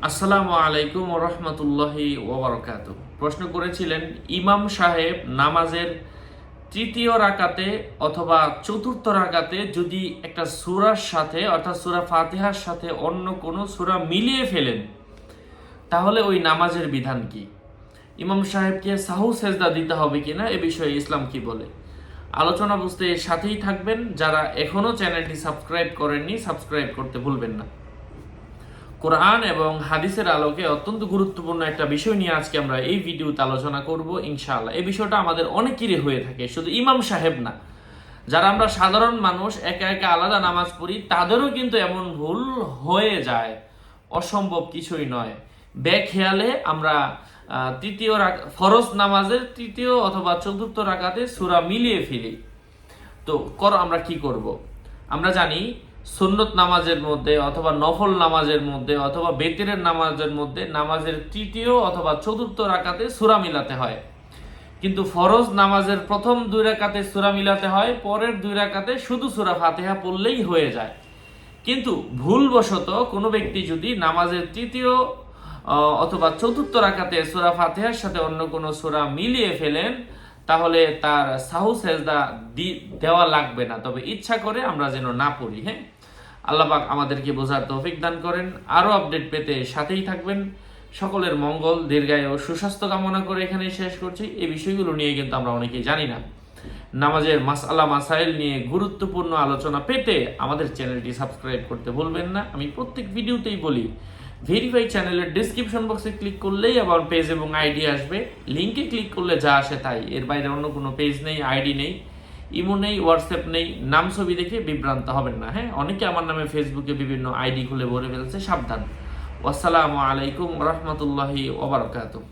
আসসালামু আলাইকুম ওয়া রাহমাতুল্লাহি ওয়া বারাকাতুহু। প্রশ্ন করেছিলেন, ইমাম সাহেব নামাজের তৃতীয় রাকাতে অথবা চতুর্থ রাকাতে যদি একটা সূরার সাথে অর্থাৎ সূরা ফাতিহার সাথে অন্য কোনো সূরা মিলিয়ে ফেলেন, তাহলে ওই নামাজের বিধান কি? ইমাম সাহেবকে সাহু সেজদা দিতে হবে কিনা, এ বিষয়ে ইসলাম কি বলে? আলোচনা বুঝতে সাথেই থাকবেন। যারা এখনো চ্যানেলটি সাবস্ক্রাইব করেননি, সাবস্ক্রাইব করতে ভুলবেন না। কোরআন এবং হাদিসের আলোকে অত্যন্ত গুরুত্বপূর্ণ একটা বিষয় নিয়ে আজকে আমরা এই ভিডিওতে আলোচনা করব ইনশাআল্লাহ। এই বিষয়টা আমাদের অনেকেরই হয়ে থাকে, শুধু ইমাম সাহেব না, যারা আমরা সাধারণ মানুষ একা একা আলাদা নামাজ পড়ি তাদেরও কিন্তু এমন ভুল হয়ে যায়। অসম্ভব কিছুই নয়। বেখেয়ালে আমরা ফরজ নামাজের তৃতীয় অথবা চতুর্থ রাকাতে সূরা মিলিয়ে ফেলি। তো আমরা কি করব? আমরা জানি সুন্নত নামাজের মধ্যে অথবা নফল নামাজের মধ্যে অথবা বেতেরের নামাজের মধ্যে নামাজের তৃতীয় অথবা চতুর্থ রাকাতে সূরা মিলাতে হয়, কিন্তু ফরজ নামাজের প্রথম 2 রাকাতে সূরা মিলাতে হয়, পরের 2 রাকাতে শুধু সূরা ফাতিহা পড়লেই হয়ে যায়। কিন্তু ভুলবশত কোনো ব্যক্তি যদি নামাজের তৃতীয় অথবা চতুর্থ রাকাতে সূরা ফাতিহার সাথে অন্য কোনো সূরা মিলিয়ে ফেলেন, তাহলে তার সাহু সেজদা দেওয়া লাগবে না, তবে ইচ্ছা করে আমরা যেন না পড়ি। হ্যাঁ, আল্লাহ পাক আমাদেরকে বোঝার তৌফিক দান করেন। আরো আপডেট পেতে সাথেই থাকবেন। সকলের মঙ্গল, দীর্ঘায়ু ও সুস্বাস্থ্য কামনা করে এখানেই শেষ করছি। এই বিষয়গুলো নিয়ে কিন্তু আমরা অনেকেই জানি না। নামাজের মাসআলা মাসাইল নিয়ে গুরুত্বপূর্ণ আলোচনা পেতে আমাদের চ্যানেলটি সাবস্ক্রাইব করতে ভুলবেন না। আমি প্রত্যেক ভিডিওতেই বলি, ভেরিফাই চ্যানেলের ডেসক্রিপশন বক্সে ক্লিক করলেই আবার পেজ এবং আইডি আসবে। লিঙ্কে ক্লিক করলে যা আসে তাই, এর বাইরে অন্য কোনো পেজ নেই, আইডি নেই, ইমো নেই, হোয়াটসঅ্যাপ নেই। নাম ছবি দেখে বিভ্রান্ত হবেন না। হ্যাঁ, অনেকে আমার নামে ফেসবুকে বিভিন্ন আইডি খুলে ভরে ফেলছে, সাবধান। আসসালামু আলাইকুম ওয়া রাহমাতুল্লাহি ওয়া বারাকাতুহু।